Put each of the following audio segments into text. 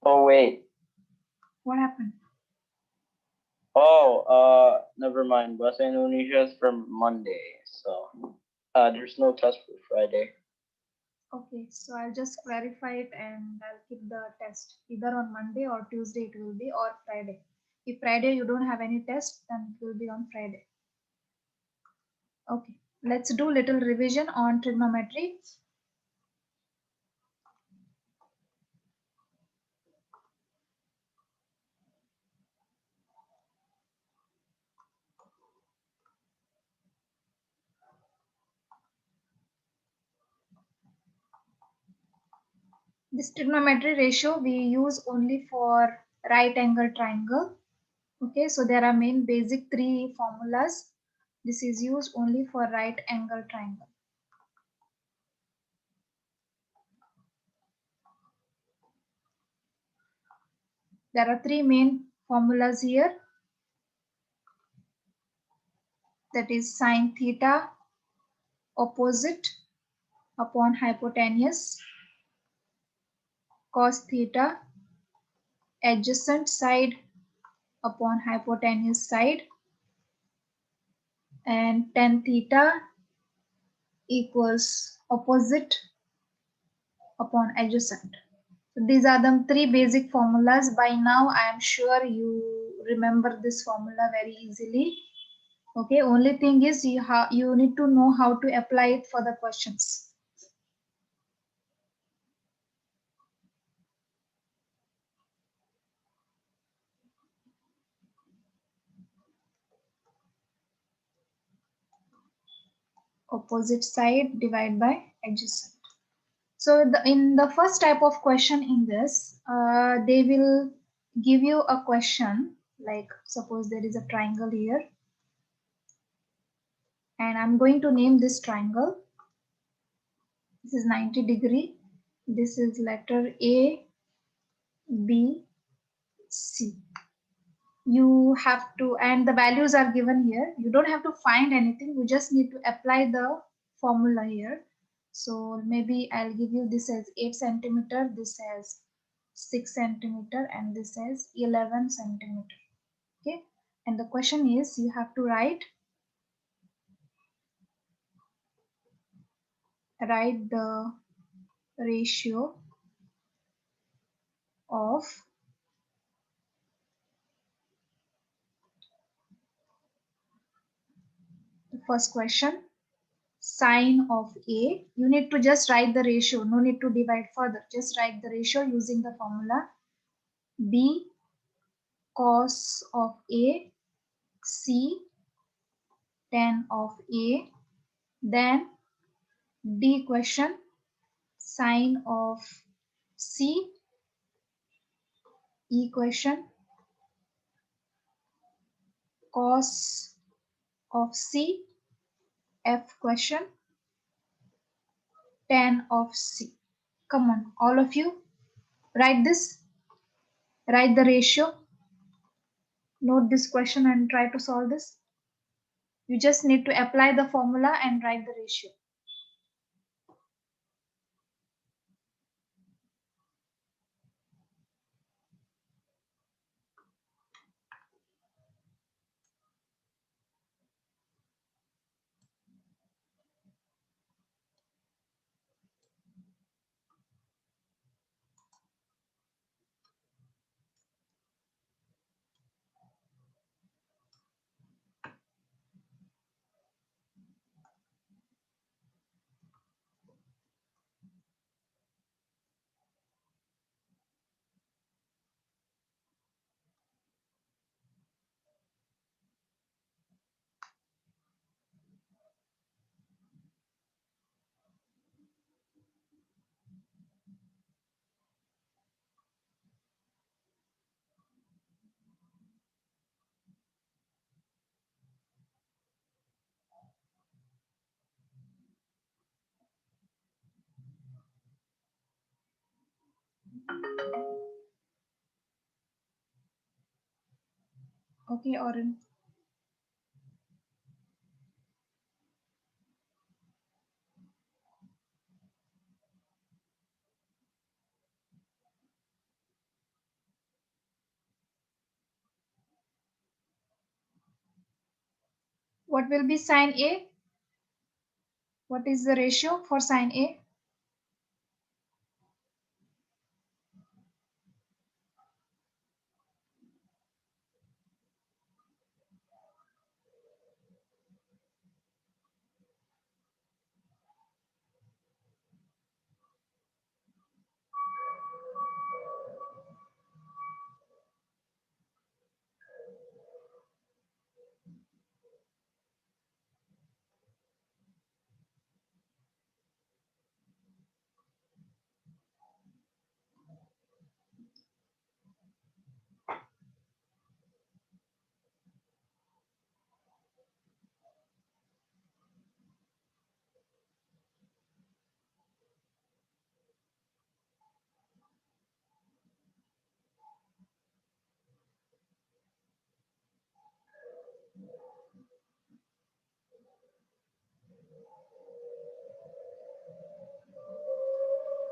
Oh wait. What happened? Oh, never mind. Bahasa Indonesia is from Monday, so there's no test for Friday. Okay, so I'll just clarify it and I'll keep the test either on Monday or Tuesday it will be, or Friday. If Friday you don't have any test, then it will be on Friday. Okay, let's do little revision on trigonometry. This trigonometry ratio we use only for right angle triangle. Okay, so there are main basic three formulas. This is used only for right angle triangle. There are three main formulas here. That is sine theta opposite upon hypotenuse, cos theta adjacent side upon hypotenuse side, and tan theta equals opposite upon adjacent. So these are the three basic formulas. By now I am sure you remember this formula very easily. Okay, only thing is you need to know how to apply it for the questions. Opposite side divided by adjacent. So in the first type of question in this, they will give you a question like suppose there is a triangle here and I'm going to name this triangle. This is 90-degree. This is letter A, B, C. You have to, and the values are given here. You don't have to find anything. You just need to apply the formula here. So maybe I'll give you this as 8 centimeter, this as 6 centimeter, and this as 11 centimeter. Okay. And the question is you have to write the ratio of the first question, sine of A. You need to just write the ratio. No need to divide further. Just write the ratio using the formula. B cos of A, C tan of A, then D question sine of C, E question cos of C, F question tan of C. Come on, all of you, write this, write the ratio, note this question and try to solve this. You just need to apply the formula and write the ratio. Okay, Oren. What will be sine A? What is the ratio for sine A?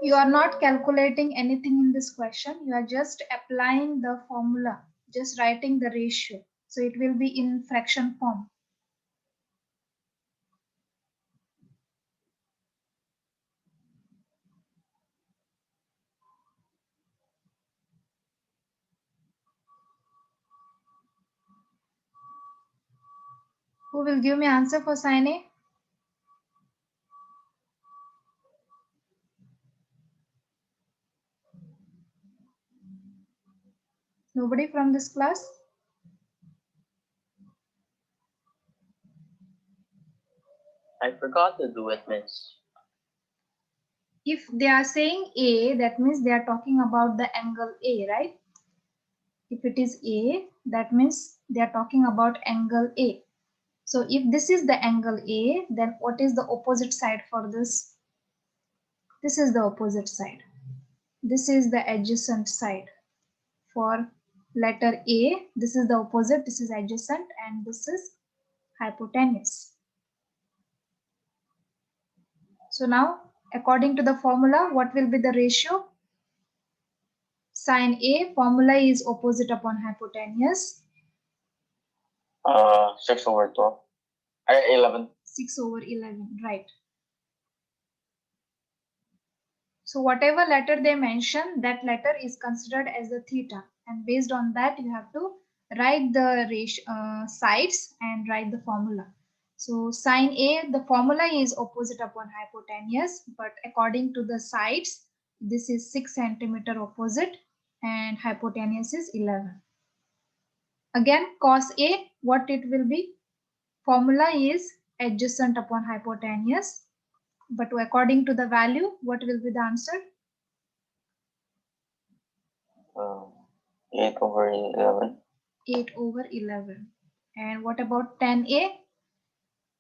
You are not calculating anything in this question. You are just applying the formula, just writing the ratio. So it will be in fraction form. Who will give me answer for sine A? Nobody from this class? I forgot to do it, miss. If they are saying A, that means they are talking about the angle A, right? If it is A, that means they are talking about angle A. So if this is the angle A, then what is the opposite side for this? This is the opposite side. This is the adjacent side. For letter A, this is the opposite, this is adjacent, and this is hypotenuse. So now, according to the formula, what will be the ratio? Sine A formula is opposite upon hypotenuse. 6/12. 11. 6/11, right. So whatever letter they mention, that letter is considered as the theta. And based on that, you have to write the ratio, sides and write the formula. So sine A, the formula is opposite upon hypotenuse, but according to the sides, this is 6 centimeter opposite and hypotenuse is 11. Again, cos A, what it will be? Formula is adjacent upon hypotenuse, but according to the value, what will be the answer? 8/11. 8/11. And what about 10A?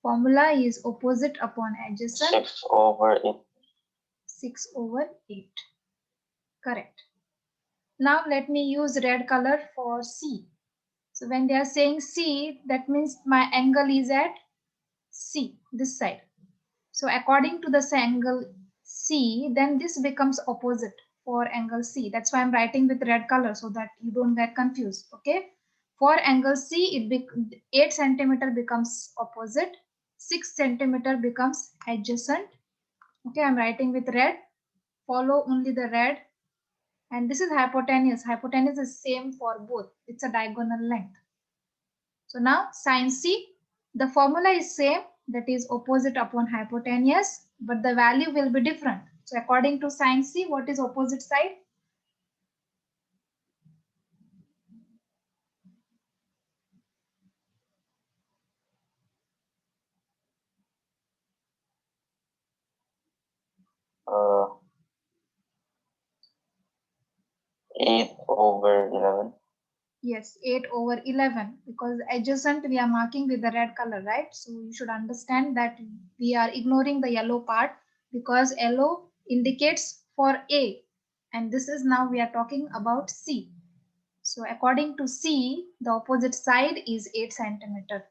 Formula is opposite upon adjacent. 6/8. 6/8. Correct. Now let me use red color for C. So when they are saying C, that means my angle is at C, this side. So according to this angle C, then this becomes opposite for angle C. That's why I'm writing with red color so that you don't get confused. Okay. For angle C, 8 centimeter becomes opposite, 6 centimeter becomes adjacent. Okay, I'm writing with red. Follow only the red. And this is hypotenuse. Hypotenuse is same for both. It's a diagonal length. So now sine C, the formula is same, that is opposite upon hypotenuse, but the value will be different. So according to sine C, what is opposite side? Uh, 8/11. Yes, 8/11, because adjacent we are marking with the red color, right? So you should understand that we are ignoring the yellow part because yellow indicates for A, and this is now we are talking about C. So according to C, the opposite side is 8 centimeter.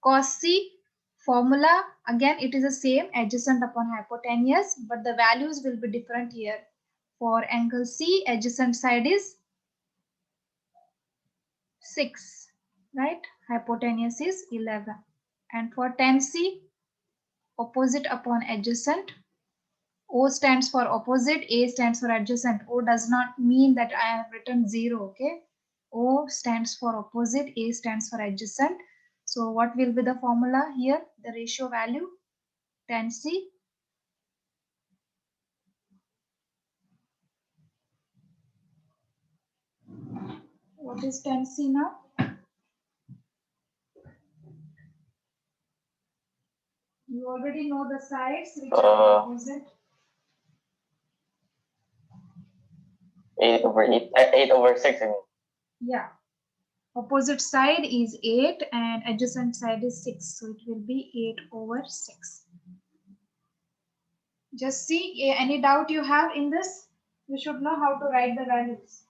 Cos C formula, again it is the same, adjacent upon hypotenuse, but the values will be different here. For angle C, adjacent side is 6, right? Hypotenuse is 11. And for tan C, opposite upon adjacent. O stands for opposite, A stands for adjacent. O does not mean that I have written 0, okay? O stands for opposite, A stands for adjacent. So what will be the formula here? The ratio value, tan C. What is tan C now? You already know the sides which are opposite. 8/6. I mean. Yeah. Opposite side is 8 and adjacent side is 6. So it will be 8/6. Just see any doubt you have in this. You should know how to write the values.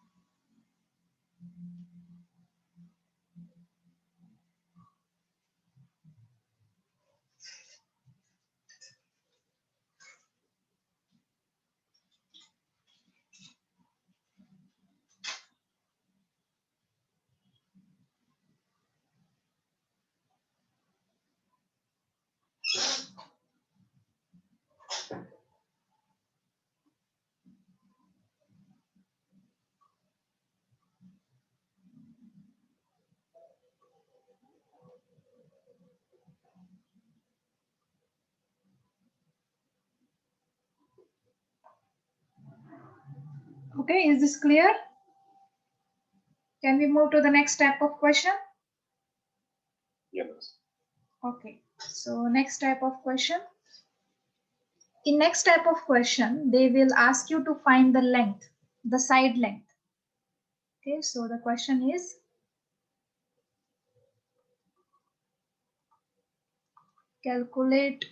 Okay, is this clear? Can we move to the next type of question? Yes. Okay, so next type of question. In next type of question, they will ask you to find the length, the side length. Okay, so the question is, calculate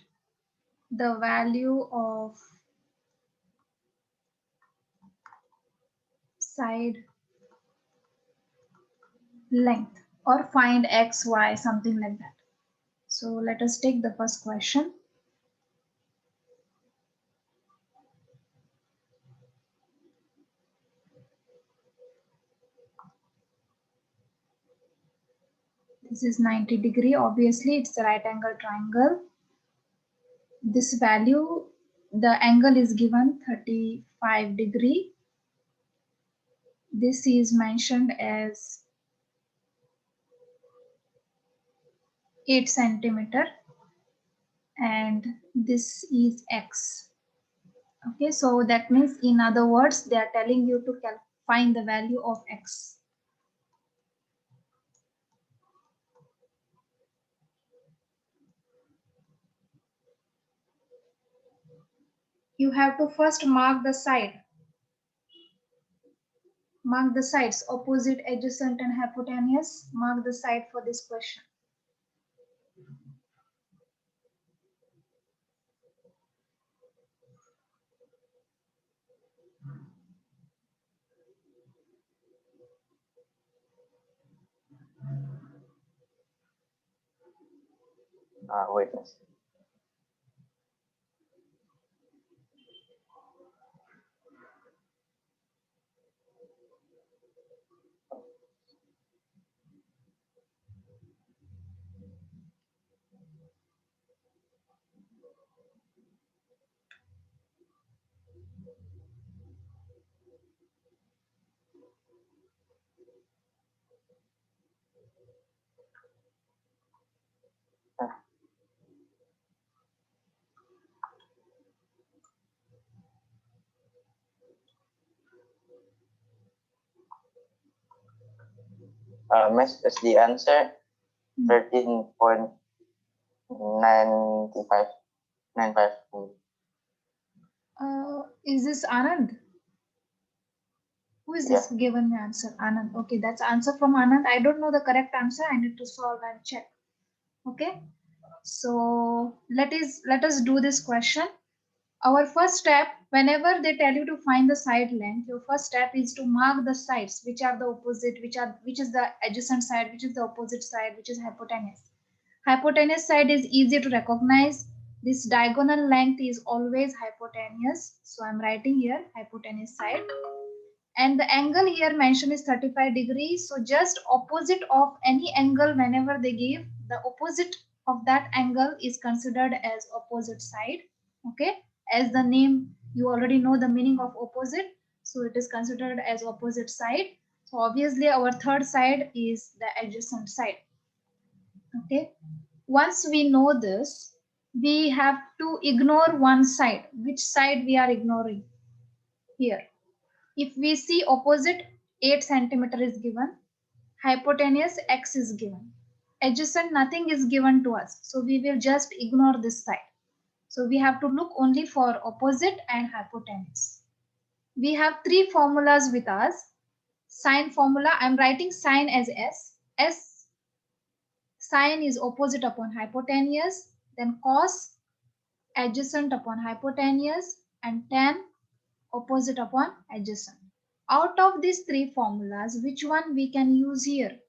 the value of side length or find x, y, something like that. So let us take the first question. This is 90 degree. Obviously, it's a right angle triangle. This value, the angle is given 35 degree. This is mentioned as 8 centimeter and this is x. Okay, so that means in other words, they are telling you to find the value of x. You have to first mark the side. Mark the sides, opposite, adjacent and hypotenuse. Mark the side for this question. Wait. Miss, is the answer 13.95. Is this Anand? Who is this given the answer? Anand. Okay, that's answer from Anand. I don't know the correct answer. I need to solve and check. Okay. So let us do this question. Our first step, whenever they tell you to find the side length, your first step is to mark the sides, which are the opposite, which is the adjacent side, which is the opposite side, which is hypotenuse. Hypotenuse side is easy to recognize. This diagonal length is always hypotenuse. So I'm writing here hypotenuse side. And the angle here mentioned is 35 degrees. So just opposite of any angle, whenever they give the opposite of that angle is considered as opposite side. Okay, as the name, you already know the meaning of opposite, so it is considered as opposite side. So obviously our third side is the adjacent side. Okay, once we know this, we have to ignore one side. Which side we are ignoring? Here, if we see opposite, 8 centimeter is given, hypotenuse x is given, adjacent nothing is given to us, so we will just ignore this side. So we have to look only for opposite and hypotenuse. We have three formulas with us. Sine formula, I am writing sine as s. Sine is opposite upon hypotenuse, then cos adjacent upon hypotenuse, and tan opposite upon adjacent. Out of these three formulas, which one we can use here?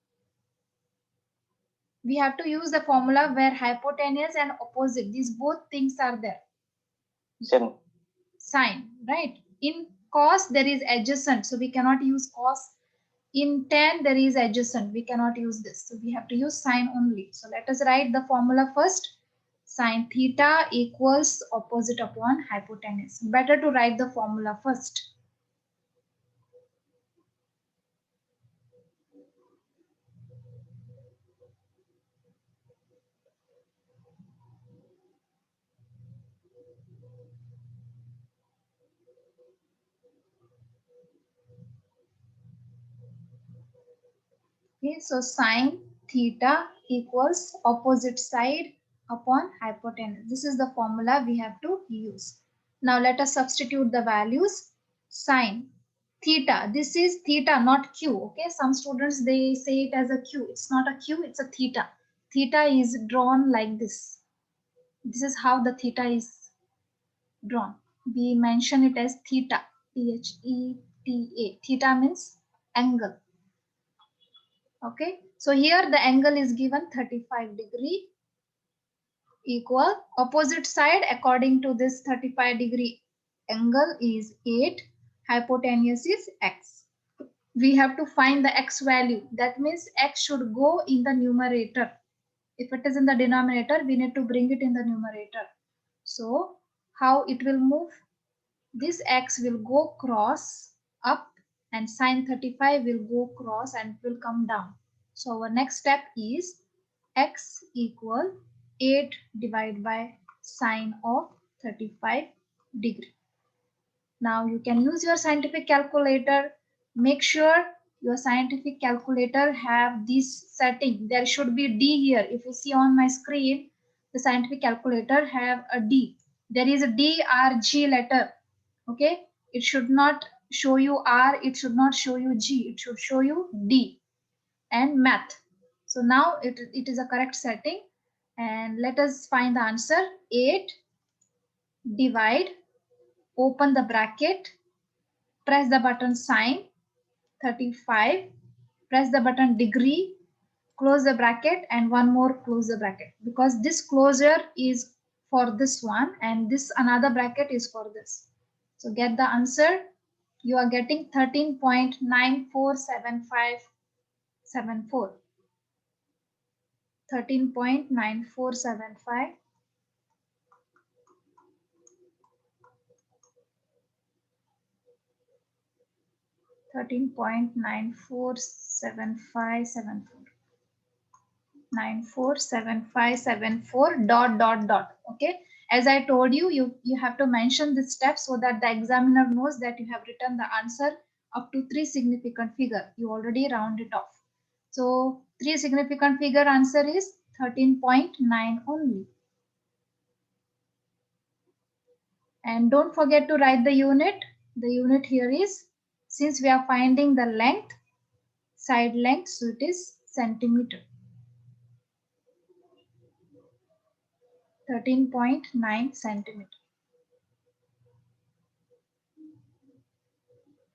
We have to use the formula where hypotenuse and opposite, these both things are there. Sine, right? In cos there is adjacent, so we cannot use cos. In tan there is adjacent, we cannot use this, so we have to use sine only. So let us write the formula first. Sine theta equals opposite upon hypotenuse. Better to write the formula first. Okay, so sine theta equals opposite side upon hypotenuse. This is the formula we have to use. Now let us substitute the values. Sine theta, this is theta, not q. Okay, some students they say it as a q. It's not a q, it's a theta. Theta is drawn like this. This is how the theta is drawn. We mention it as theta. Theta. Theta means angle. Okay, so here the angle is given 35 degree equal opposite side according to this 35 degree angle is 8, hypotenuse is x. We have to find the x value. That means x should go in the numerator. If it is in the denominator, we need to bring it in the numerator. So how it will move? This x will go cross up and sine 35 will go cross and will come down. So our next step is x equal 8 divided by sine of 35 degree. Now you can use your scientific calculator. Make sure your scientific calculator have this setting. There should be D here. If you see on my screen, the scientific calculator have a D. There is a D, R, G letter. Okay, it should not show you R, it should not show you G, it should show you D and math. So now it is a correct setting, and let us find the answer. 8 divide, open the bracket, press the button sine 35, press the button degree, close the bracket, and one more close the bracket, because this closure is for this one and this another bracket is for this. So get the answer. You are getting 13.947574. 13.9475. Thirteen point 947574 dot dot dot. Okay, as I told you, you have to mention this step so that the examiner knows that you have written the answer up to 3 significant figure. You already round it off. So 3 significant figure answer is 13.9 only. And don't forget to write the unit. The unit here is, since we are finding the length, side length, so it is centimeter. 13.9 centimeter.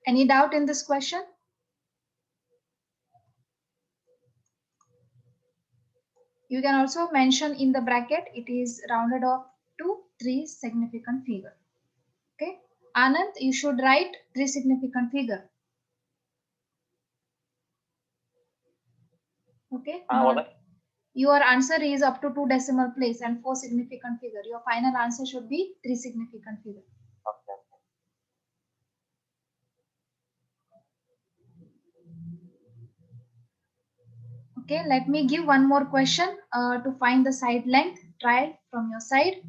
Any doubt in this question? You can also mention in the bracket, it is rounded off to 3 significant figure. Okay, Anand, you should write 3 significant figure. Okay. Your answer is up to 2 decimal place and 4 significant figure. Your final answer should be 3 significant figure. Okay. Okay, let me give one more question to find the side length. Try from your side.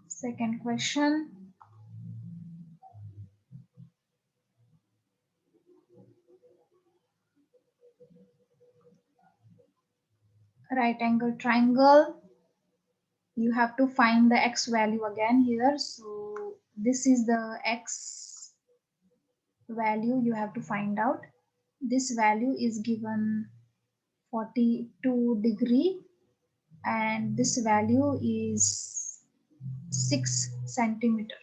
Second question. Right angle triangle. You have to find the x value again here. So this is the x value you have to find out. This value is given 42 degree and this value is 6 centimeter.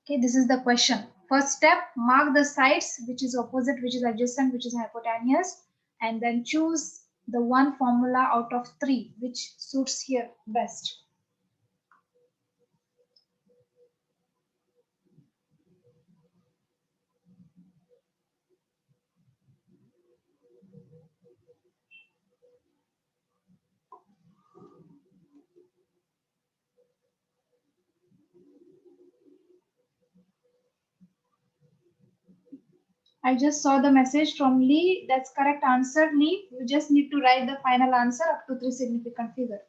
Okay, this is the question. First step, mark the sides which is opposite, which is adjacent, which is hypotenuse, and then choose the one formula out of 3 which suits here best. I just saw the message from Lee. That's correct answer, Lee. You just need to write the final answer up to 3 significant figure.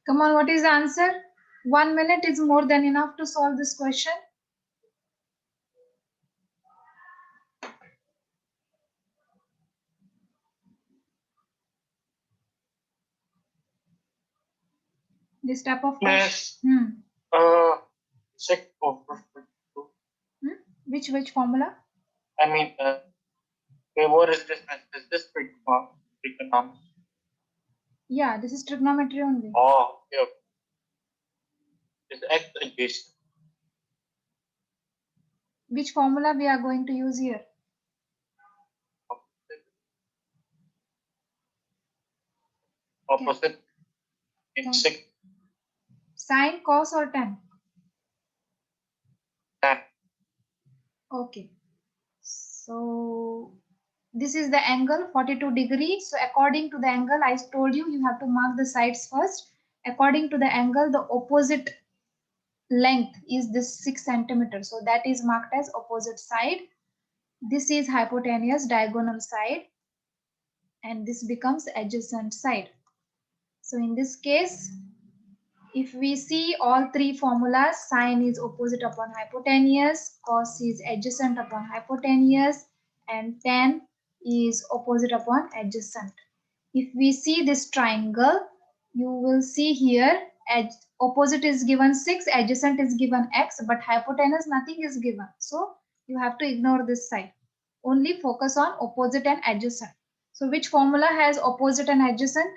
Come on, what is the answer? 1 minute is more than enough to solve this question. This type of question. Check over. Which formula? I mean, okay, what is this? Is this trigonometry? Yeah, this is trigonometry only. Oh, yeah. Is x adjacent? Which formula we are going to use here? Opposite in Okay. 6. Sine, cos or tan? Tan. Okay. So this is the angle 42 degrees. So according to the angle, I told you, you have to mark the sides first. According to the angle, the opposite length is this 6 centimeters. So that is marked as opposite side. This is hypotenuse, diagonal side, and this becomes adjacent side. So in this case, if we see all 3 formulas, sine is opposite upon hypotenuse, cos is adjacent upon hypotenuse, and tan is opposite upon adjacent. If we see this triangle, you will see here opposite is given 6, adjacent is given x, but hypotenuse nothing is given. So you have to ignore this side. Only focus on opposite and adjacent. So which formula has opposite and adjacent?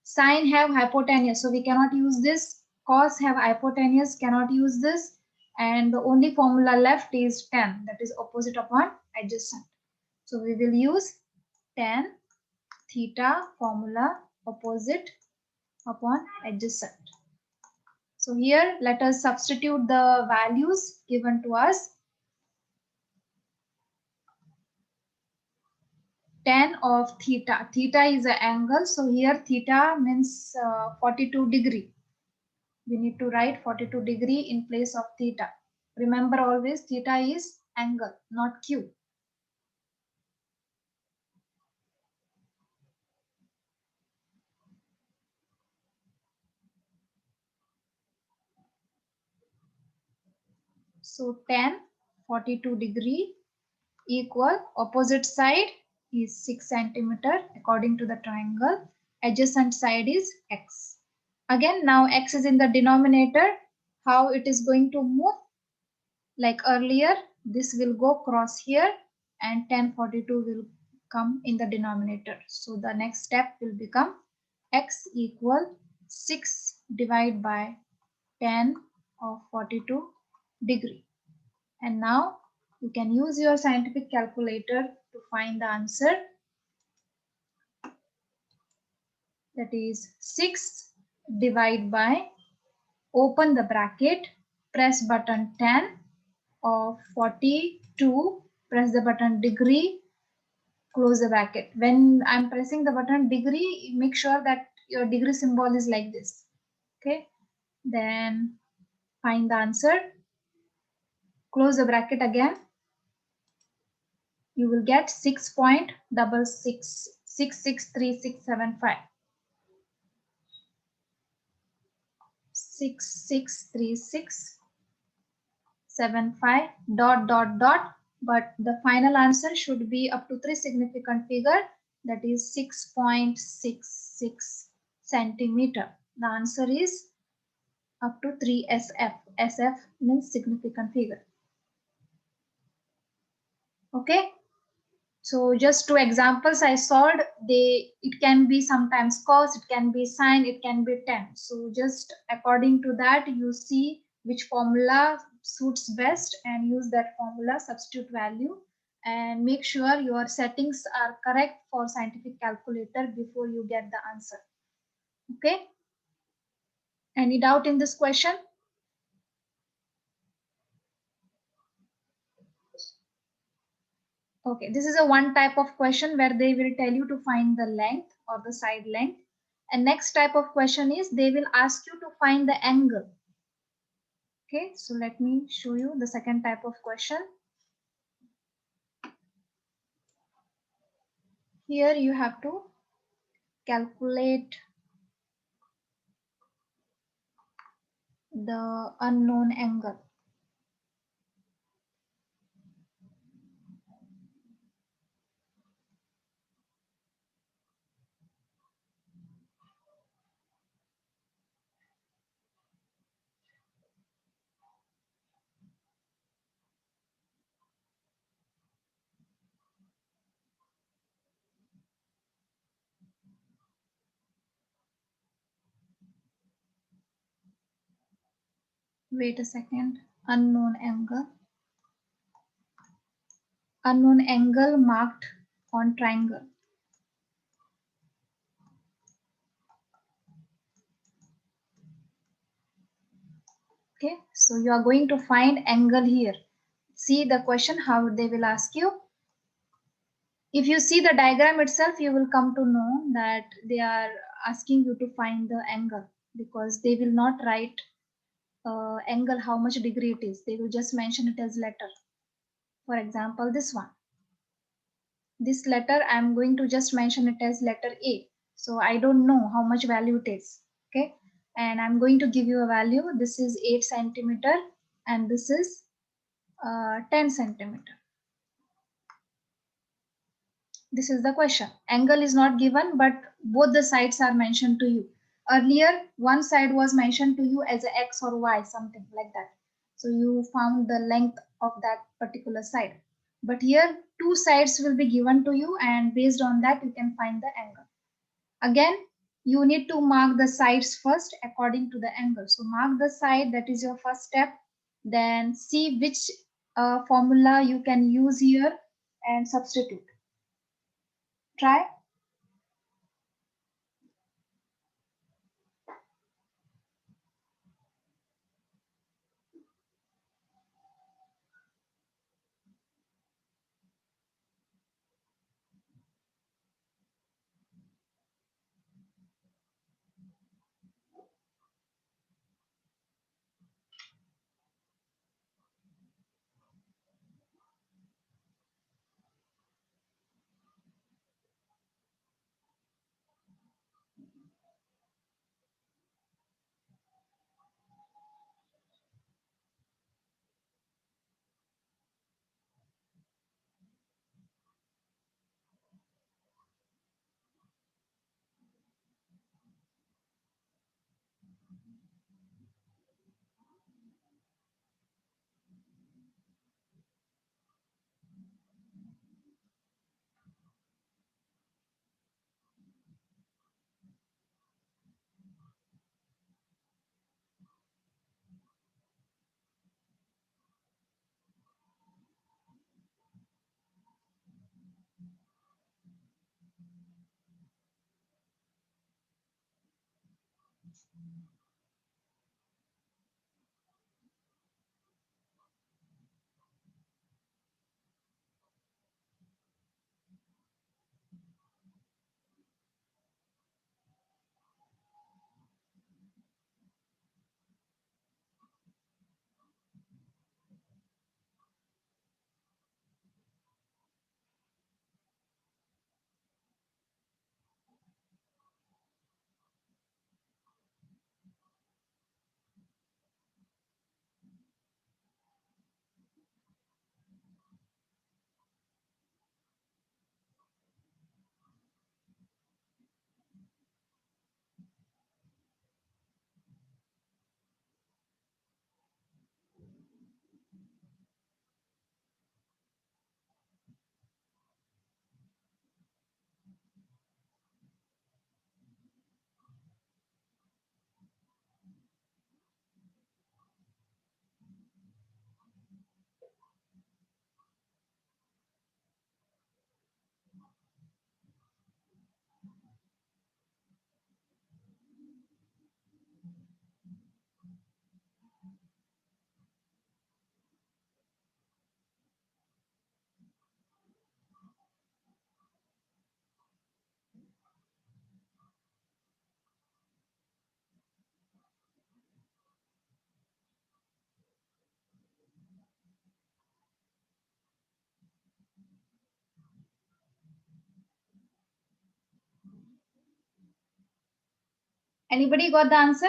Sine have hypotenuse, so we cannot use this. cos have hypotenuse, cannot use this. And the only formula left is tan, that is opposite upon adjacent. So we will use tan theta formula, opposite upon adjacent. So here let us substitute the values given to us. Tan of theta. Theta is an angle. So here theta means 42 degree. We need to write 42 degree in place of theta. Remember always theta is angle, not Q. So tan 42 degree equal opposite side is 6 centimeter according to the triangle. Adjacent side is x. Again, now x is in the denominator. How it is going to move? Like earlier, this will go cross here and tan 42 will come in the denominator. So the next step will become x equal 6 divided by tan of 42 degree. And now you can use your scientific calculator to find the answer. That is 6 divided by, open the bracket, press button tan of 42, press the button degree, close the bracket. When I'm pressing the button degree, make sure that your degree symbol is like this. Okay, then find the answer, close the bracket again. You will get 6.663675. 663675 dot dot dot, but the final answer should be up to 3 significant figure, that is 6.66 centimeter. The answer is up to 3 SF. SF means significant figure. Okay, so just 2 examples I solved. It can be sometimes cos, it can be sine, it can be tan. So just according to that, you see which formula suits best and use that formula, substitute value, and make sure your settings are correct for scientific calculator before you get the answer. Okay, any doubt in this question? Okay, this is a one type of question where they will tell you to find the length or the side length. And next type of question is they will ask you to find the angle. Okay, so let me show you the second type of question. Here you have to calculate the unknown angle. Wait a second, unknown angle. Unknown angle marked on triangle. Okay, so you are going to find angle here. See the question, how they will ask you. If you see the diagram itself, you will come to know that they are asking you to find the angle, because they will not write angle how much degree it is. They will just mention it as letter. For example, this one. This letter, I am going to just mention it as letter A. So I don't know how much value it is. Okay. And I'm going to give you a value. This is 8 centimeter and this is 10 centimeter. This is the question. Angle is not given, but both the sides are mentioned to you. Earlier, one side was mentioned to you as a X or Y, something like that. So you found the length of that particular side. But here, two sides will be given to you, and based on that, you can find the angle. Again, you need to mark the sides first according to the angle. So mark the side, that is your first step. Then see which formula you can use here and substitute. Try. Anybody got the answer?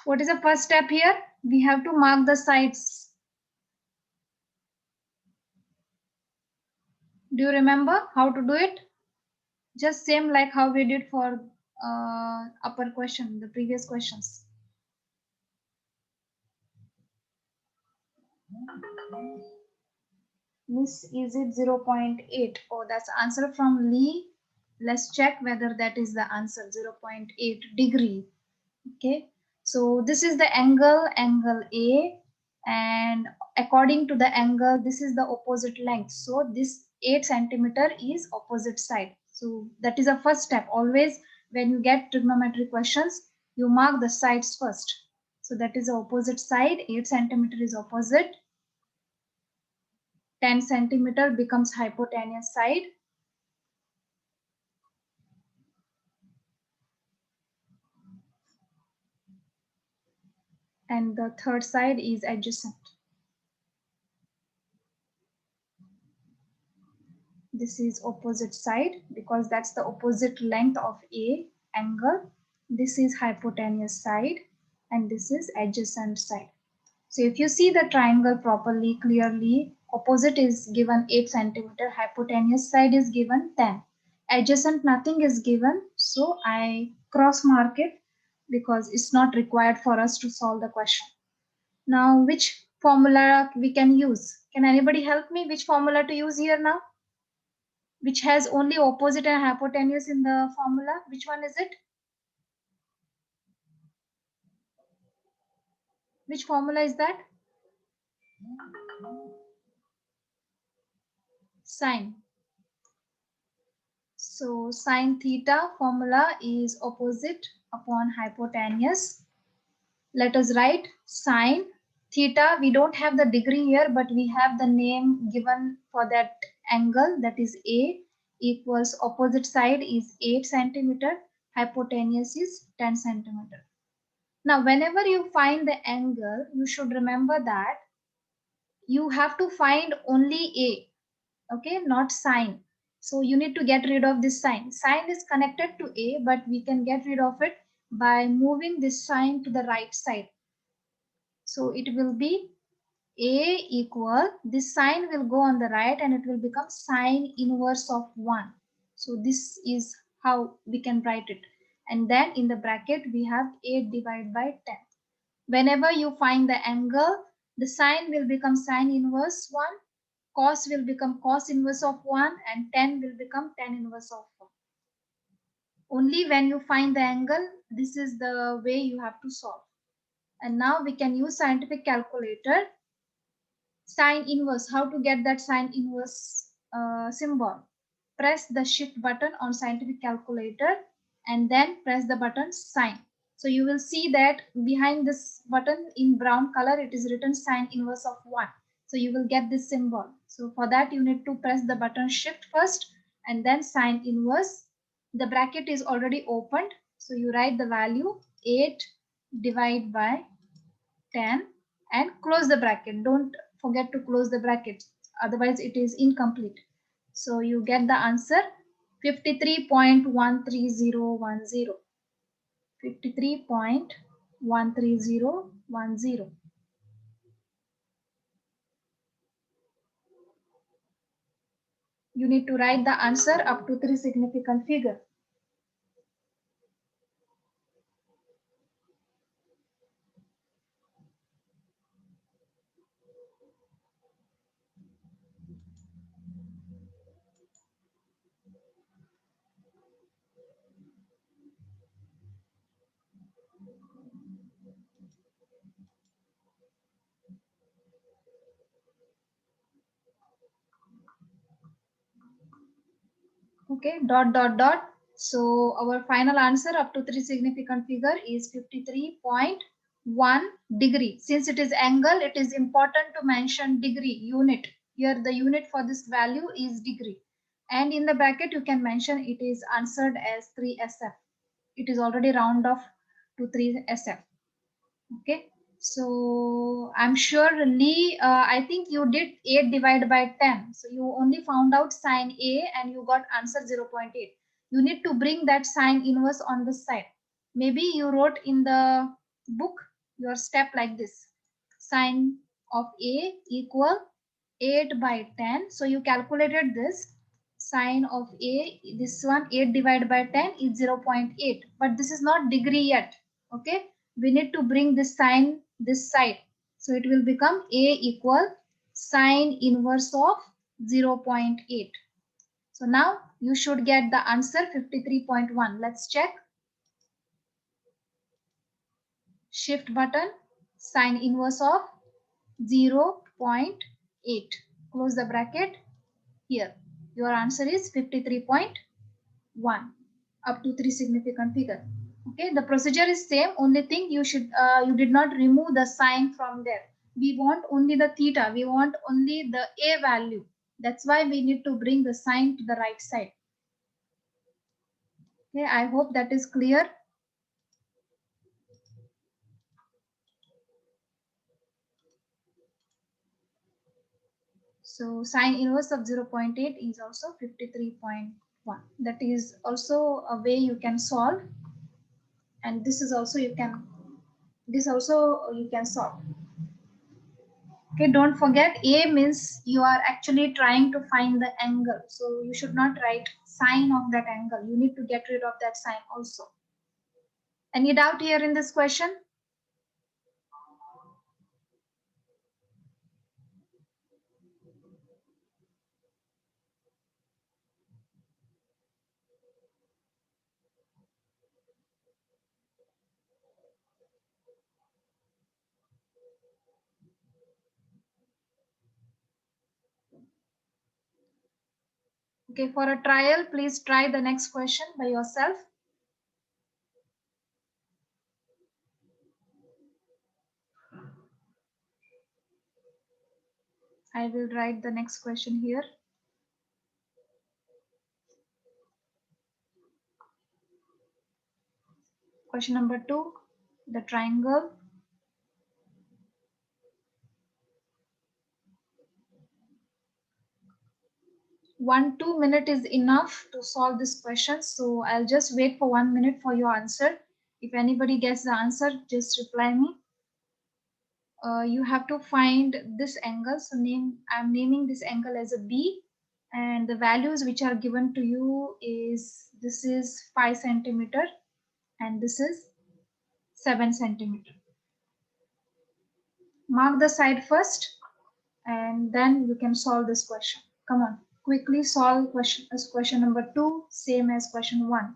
What is the first step here? We have to mark the sides. Do you remember how to do it? Just same like how we did for upper question, the previous questions. Miss, is it 0.8? Oh, that's answer from Lee. Let's check whether that is the answer, 0.8 degree. Okay, so this is the angle A, and according to the angle, this is the opposite length. So this 8 centimeter is opposite side. So that is a first step. Always when you get trigonometry questions, you mark the sides first. So that is the opposite side. 8 centimeter is opposite. 10 centimeter becomes hypotenuse side. And the third side is adjacent. This is opposite side because that's the opposite length of A angle. This is hypotenuse side. and this is adjacent side. So if you see the triangle properly, clearly, opposite is given 8 centimeter, hypotenuse side is given 10. Adjacent nothing is given, so I cross mark it because it's not required for us to solve the question. Now, which formula we can use? Can anybody help me? Which formula to use here now? Which has only opposite and hypotenuse in the formula? Which one is it? Which formula is that? Sine. So sine theta formula is opposite upon hypotenuse. Let us write sine theta. We don't have the degree here, but we have the name given for that angle, that is A, equals opposite side is 8 centimeter, hypotenuse is 10 centimeter. Now, whenever you find the angle, you should remember that you have to find only A, okay, not sine. So you need to get rid of this sign. Sine is connected to A, but we can get rid of it by moving this sign to the right side. So it will be A equal, this sign will go on the right and it will become sine inverse of 1. So this is how we can write it. And then in the bracket we have 8 divided by 10. Whenever you find the angle, the sine will become sine inverse 1, cos will become cos inverse of 1, and tan will become tan inverse of 1. Only when you find the angle, this is the way you have to solve. And now we can use scientific calculator. Sine inverse, how to get that sine inverse symbol? Press the shift button on scientific calculator and then press the button sine. So you will see that behind this button in brown color, it is written sine inverse of 1. So you will get this symbol. So for that, you need to press the button shift first and then sine inverse. The bracket is already opened. So you write the value 8 divided by 10 and close the bracket. Don't forget to close the bracket, otherwise it is incomplete. So you get the answer 53.13010. 53.13010. You need to write the answer up to 3 significant figure. Okay, dot dot dot. So our final answer up to 3 significant figure is 53.1 degree. Since it is angle, it is important to mention degree unit. Here the unit for this value is degree. And in the bracket you can mention it is answered as 3 SF. It is already round off to 3 SF. Okay. So I'm sure Lee, I think you did 8 divided by 10. So you only found out sine A and you got answer 0.8. You need to bring that sine inverse on the side. Maybe you wrote in the book your step like this. Sine of A equal 8 by 10. So you calculated this. Sine of A, this one 8 divided by 10 is 0.8. But this is not degree yet. Okay. We need to bring this sign this side. So it will become A equal sine inverse of 0.8. So now you should get the answer 53.1. Let's check. Shift button, sine inverse of 0.8. Close the bracket here. Your answer is 53.1 up to 3 significant figure. Okay, the procedure is same. Only thing you did not remove the sign from there. We want only the theta. We want only the A value. That's why we need to bring the sign to the right side. Okay, I hope that is clear. So sine inverse of 0.8 is also 53.1. That is also a way you can solve. And this is also you can This also you can solve. Okay, don't forget A means you are actually trying to find the angle. So you should not write sine of that angle. You need to get rid of that sign also. Any doubt here in this question? Okay, for a trial, please try the next question by yourself. I will write the next question here. Question number 2, the triangle. 1-2 minute is enough to solve this question. So I'll just wait for 1 minute for your answer. If anybody gets the answer, just reply me. You have to find this angle. So I'm naming this angle as a B, and the values which are given to you is this is 5 centimeter and this is 7 centimeter. Mark the side first and then you can solve this question. Come on, quickly solve question number 2, same as question 1.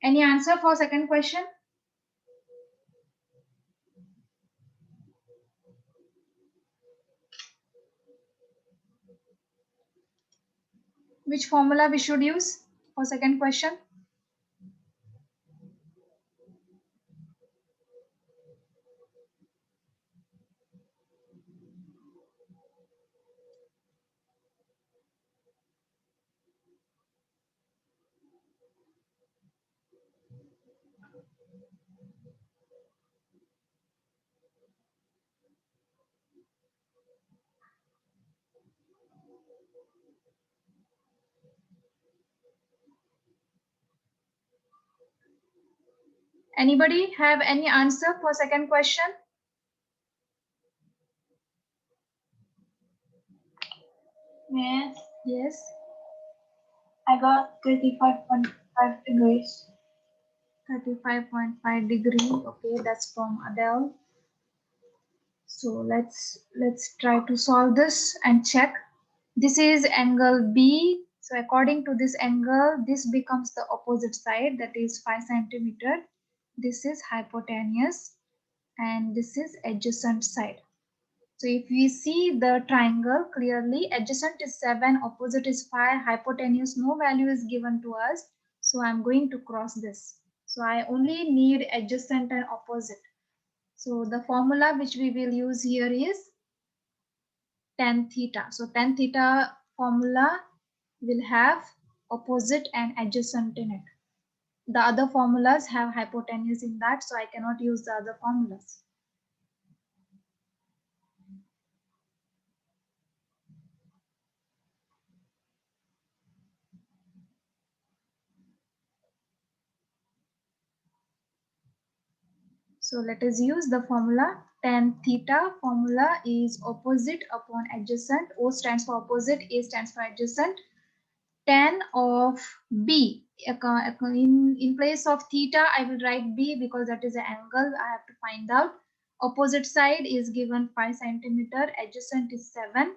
Any answer for second question? Which formula we should use for second question? Anybody have any answer for second question? Yes, Yes. I got 35.5 degrees. 35.5 degree. Okay, that's from Adele. So let's try to solve this and check. This is angle B. So according to this angle, this becomes the opposite side, that is 5 centimeter. This is hypotenuse and this is adjacent side. So if we see the triangle clearly, adjacent is 7, opposite is 5, hypotenuse no value is given to us. So I'm going to cross this. So I only need adjacent and opposite. So the formula which we will use here is tan theta. So tan theta formula will have opposite and adjacent in it. The other formulas have hypotenuse in that, so I cannot use the other formulas. So let us use the formula. Tan theta formula is opposite upon adjacent. O stands for opposite, A stands for adjacent. Tan of B, in place of theta, I will write B because that is the angle I have to find out. Opposite side is given 5 centimeter, adjacent is 7.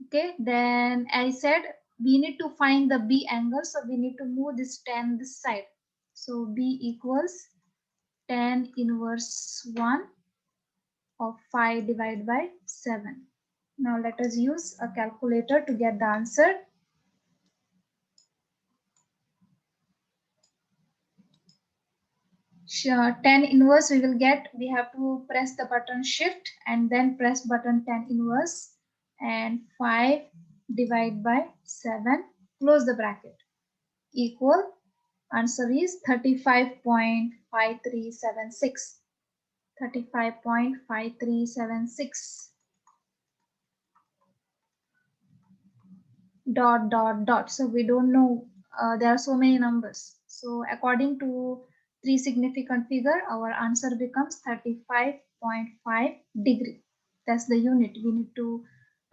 Okay, then I said we need to find the B angle, so we need to move this tan this side. So B equals tan inverse 1 of 5 divided by 7. Now let us use a calculator to get the answer. Sure, tan inverse we will get, we have to press the button shift and then press button tan inverse, and 5 divided by 7, close the bracket, equal, answer is 35.5376. 35.5376. Dot. So we don't know, there are so many numbers. So according to 3 significant figure, our answer becomes 35.5 degree. That's the unit. We need to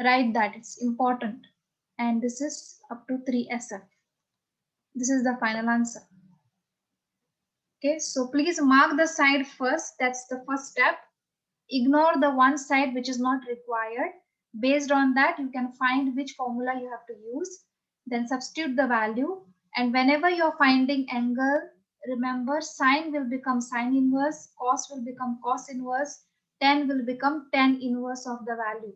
write that. It's important. And this is up to 3 SF. This is the final answer. Okay, so please mark the side first. That's the first step. Ignore the one side which is not required. Based on that, you can find which formula you have to use. Then substitute the value. And whenever you're finding angle, remember sine will become sine inverse, cos will become cos inverse, tan will become tan inverse of the value.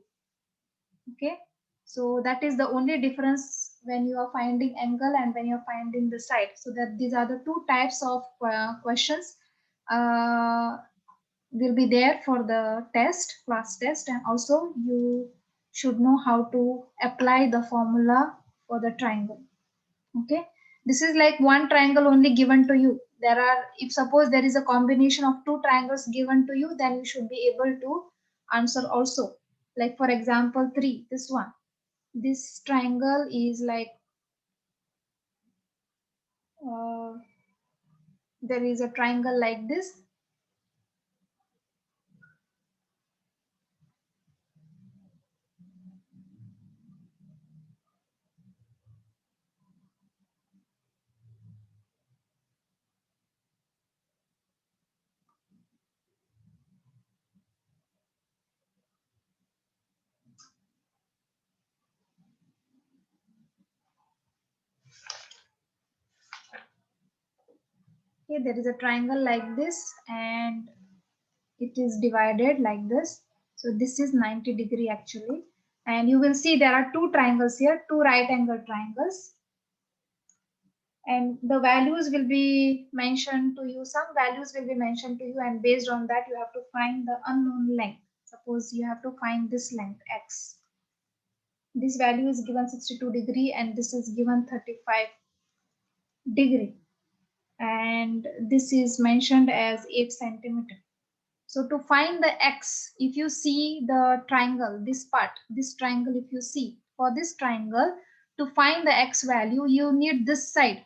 Okay. So that is the only difference when you are finding angle and when you're finding the side. So that these are the two types of questions. Will be there for the test, class test, and also you should know how to apply the formula for the triangle. Okay, this is like one triangle only given to you. There are, if suppose there is a combination of two triangles given to you, then you should be able to answer also. Like for example 3, this one, this triangle is like uh, there is a triangle like this. Okay, there is a triangle like this and it is divided like this. So this is 90 degree actually. And you will see there are two triangles here, two right angle triangles. And the values will be mentioned to you, some values will be mentioned to you, and based on that you have to find the unknown length. Suppose you have to find this length x. This value is given 62 degree and this is given 35 degree. And this is mentioned as 8 centimeter. So to find the x, if you see the triangle, this part, this triangle, if you see, for this triangle, to find the x value, you need this side.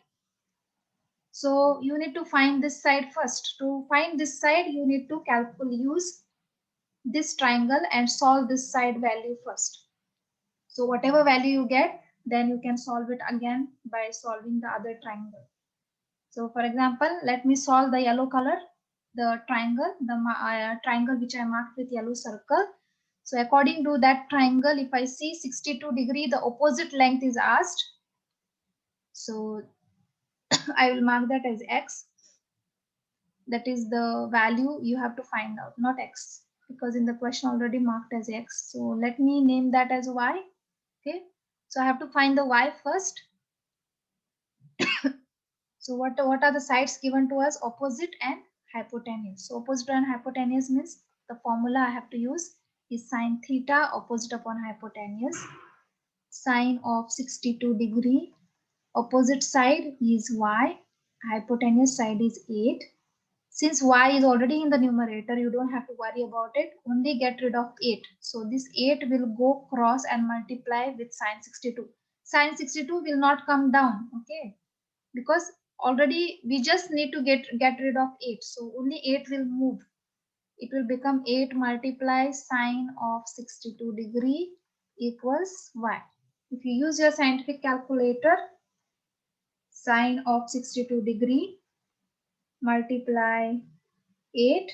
So you need to find this side first. To find this side, you need to use this triangle and solve this side value first. So whatever value you get, then you can solve it again by solving the other triangle. So for example, let me solve the yellow color, the triangle, the triangle which I marked with yellow circle. So according to that triangle, if I see 62 degree, the opposite length is asked. So I will mark that as x. That is the value you have to find out, not x, because in the question already marked as x. So let me name that as y. Okay. So I have to find the y first. So what are the sides given to us? Opposite and hypotenuse. So opposite and hypotenuse means the formula I have to use is sine theta opposite upon hypotenuse. Sine of 62 degree. Opposite side is y. Hypotenuse side is 8. Since y is already in the numerator, you don't have to worry about it. Only get rid of 8. So this 8 will go cross and multiply with sine 62. Sine 62 will not come down. Okay. Because already we just need to get rid of 8, so only 8 will move. It will become 8 multiply sine of 62 degree equals y. If you use your scientific calculator, sine of 62 degree multiply 8,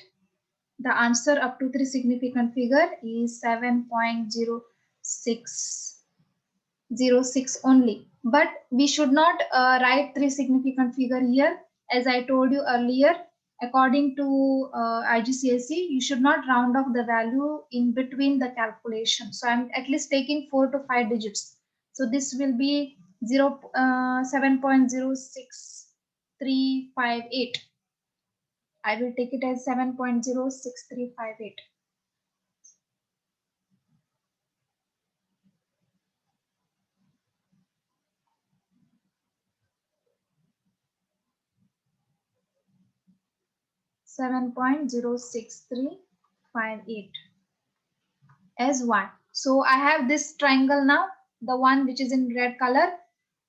the answer up to 3 significant figure is 7.0606 only. But we should not write 3 significant figure here. As I told you earlier, according to IGCSE, you should not round off the value in between the calculation. So I'm at least taking 4 to 5 digits. So this will be 7.06358. I will take it as 7.06358. 7.06358 as y. So I have this triangle now, the one which is in red color,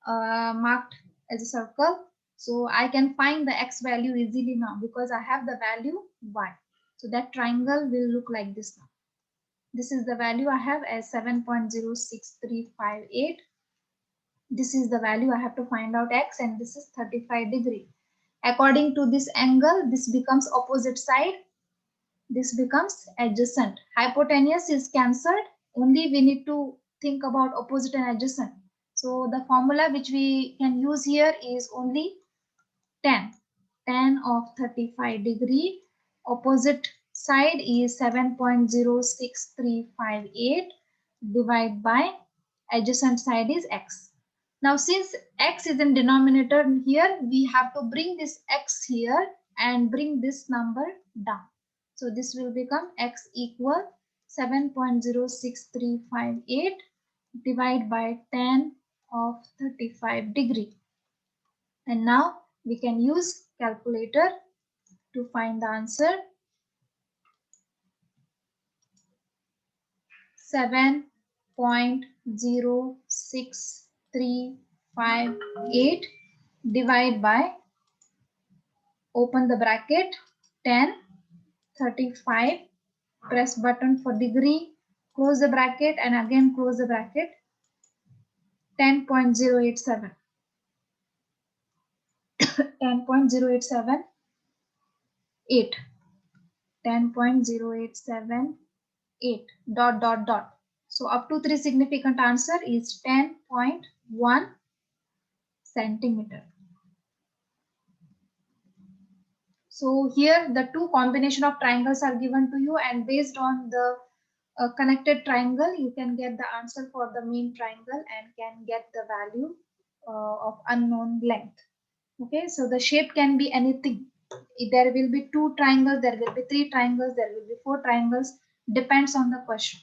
marked as a circle. So I can find the x value easily now because I have the value y. So that triangle will look like this now. This is the value I have as 7.06358. This is the value I have to find out x, and this is 35 degree. According to this angle, this becomes opposite side. This becomes adjacent. Hypotenuse is cancelled. Only we need to think about opposite and adjacent. So the formula which we can use here is only tan. Tan of 35 degree. Opposite side is 7.06358 divided by adjacent side is x. Now since x is in denominator here, we have to bring this x here and bring this number down. So this will become x equal 7.06358 divided by tan of 35 degree. And now we can use calculator to find the answer. 7.06358 divided by, open the bracket, 10, 35, press button for degree, close the bracket and again close the bracket, 10.087. 10.0878. 10.0878 dot dot dot. So up to 3 significant answer is 10.1 centimeter. So here the two combination of triangles are given to you, and based on the a connected triangle, you can get the answer for the main triangle and can get the value of unknown length. Okay, so the shape can be anything. There will be 2 triangles, there will be 3 triangles, there will be 4 triangles, depends on the question.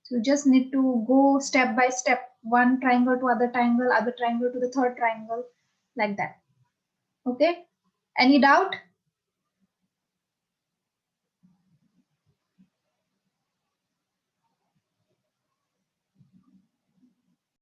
So you just need to go step by step, one triangle to other triangle to the third triangle, like that. Okay, any doubt?